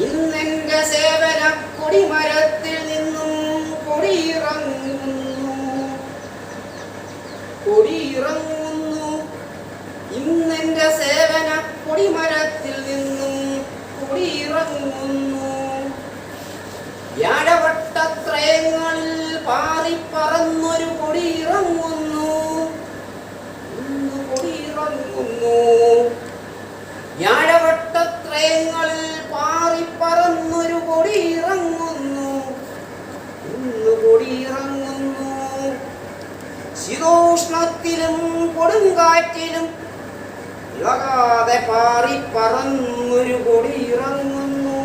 ഇന്നെന്റെ സേവന കൊടിമരത്തിൽ നിന്നും കൊടിയിറങ്ങുന്നു. ഇന്നെന്റെ സേവന കൊടിമരത്തിൽ നിന്നും കൊടിയിറങ്ങുന്നു. വ്യാഴവട്ടത്രയങ്ങളിൽ പാറിപ്പറന്നൊരു കൊടിയിറങ്ങുന്നു. ഇന്ന് കൊടിയിറങ്ങുന്നു. വ്യാഴവട്ടത്രയങ്ങളിൽ പാറിപ്പറന്നൊരു കൊടിയിറങ്ങുന്നു. ഇന്ന് കൊടിയിറങ്ങുന്നു. ശീതോഷ്ണത്തിലും കൊടുങ്കാറ്റിലും ഇളകാതെ പാറിപ്പറന്നൊരു കൊടിയിറങ്ങുന്നു.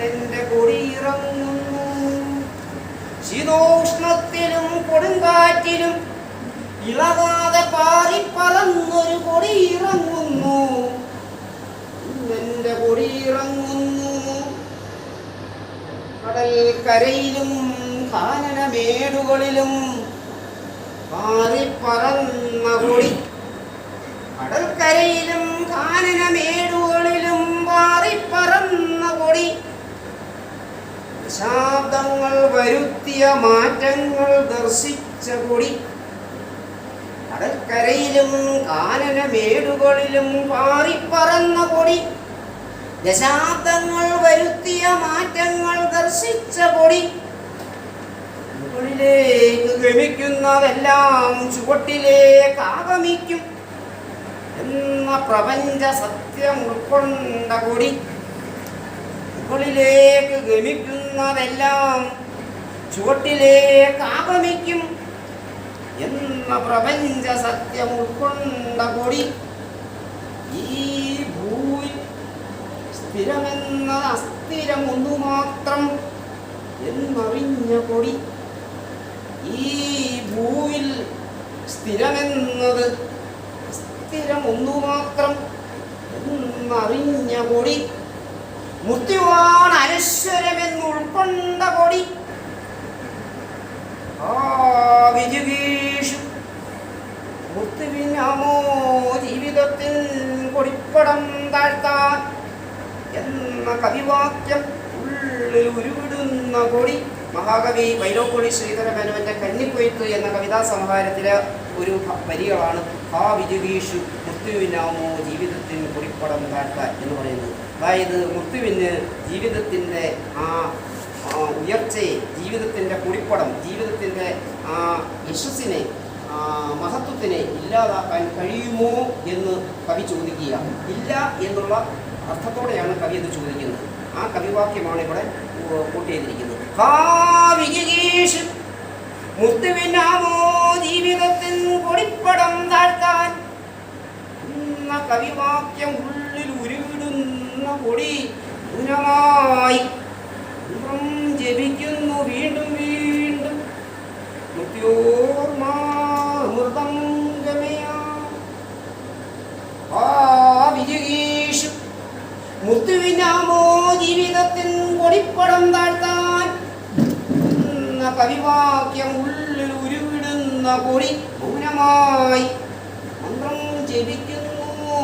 എന്റെ കൊടിയിറങ്ങുന്നു. ശീതോഷ്ണത്തിലും കൊടുങ്കാറ്റിലും ഇളകാതെ പാറിപ്പറന്നൊരു കൊടിയിറങ്ങുന്നു. എന്റെ കൊടിയിറങ്ങുന്നു. കടൽക്കരയിലും കാനനമേടുകളിലും പാറിപ്പറന്ന കൊടി. കടൽക്കരയിലും കാനനമേടുകളിലും പാറിപ്പറന്ന കൊടി. ശാബ്ദങ്ങൾ വരുത്തിയ മാറ്റങ്ങൾ ദർശിച്ച കൊടി. കടൽക്കരയിലും കാനനമേടുകളിലും പാറിപ്പറന്ന കൊടി. ദശാബ്ദങ്ങൾ വരുത്തിയ മാറ്റങ്ങൾ ദർശിച്ച കൊടി. മുകളിലേക്ക് ഗമിക്കുന്നതെല്ലാം ചുവട്ടിലേക്ക് ആഗമിക്കും എന്ന പ്രപഞ്ച സത്യം ഉൾക്കൊണ്ട കൊടി. മുകളിലേക്ക് ഗമിക്കുന്നതെല്ലാം ചുവട്ടിലേക്ക് ആഗമിക്കും എന്ന പ്രപഞ്ച സത്യം ഉൾക്കൊണ്ട കൊടി. ഈ ഭൂയിൽ സ്ഥിരമെന്ന അസ്ഥിരം ഒന്നു മാത്രം എന്നറിഞ്ഞ കൊടി. ഈ ഭൂവിൽ സ്ഥിരമെന്നത് അസ്ഥിരം ഒന്നു മാത്രം എന്നറിഞ്ഞ കൊടി. മൃത്യുവാണ് അനശ്വരമെന്ന് ഉൾക്കൊണ്ട കൊടി. വിജുഗീഷു മൃത്യുവിനാമോ ജീവിതത്തിൽ കൊടിപ്പടം താഴ്ത്താൻ എന്ന കവിവാക്യം ഉള്ളിൽ ഉരുവിടുന്ന കൊടി. മഹാകവി വൈലോപ്പൊളി ശ്രീധരമേനോന്റെ കന്നിക്കൊയ്ത്ത് എന്ന കവിതാ സമാഹാരത്തിലെ ഒരു വരികളാണ് ആ വിജുഗീഷു മൃത്യുവിനാമോ ജീവിതത്തിൽ കൊടിപ്പടം താഴ്ത്താൻ എന്ന് പറയുന്നത്. അതായത് മൃത്യുവിന് ജീവിതത്തിൻ്റെ ആ ഉയർച്ചയെ, ജീവിതത്തിൻ്റെ കുടിപ്പടം, ജീവിതത്തിൻ്റെ ആ യശസ്സിനെ, മഹത്വത്തിനെ ഇല്ലാതാക്കാൻ കഴിയുമോ എന്ന് കവി ചോദിക്കുക. ഇല്ല എന്നുള്ള അർത്ഥത്തോടെയാണ് കവി ഇത് ചോദിക്കുന്നത്. ആ കവിവാക്യമാണ് ഇവിടെ കോട്ട് ചെയ്തിരിക്കുന്നത്. മൃത്യുവിനാമോ ജീവിതത്തിൽ കൊടിപ്പടം താഴ്ത്താൻ എന്ന കവിവാക്യം ഉള്ളിൽ ഉരുവിടുന്ന കൊടി ഗുണമായി ജപിക്കുന്നു വീണ്ടും വീണ്ടും. മൃത്യോർമാമൃതം ഗമയാ വിജഗീഷു മൃത്യുവിനാമോ ജീവിതത്തിൽ കൊടിപ്പടം താഴ്ത്താൻ എന്ന കവിവാക്യം ഉള്ളിൽ ഉരുവിടുന്ന കൊടി മൗനമായി മന്ത്രം ജപിക്കുന്നു.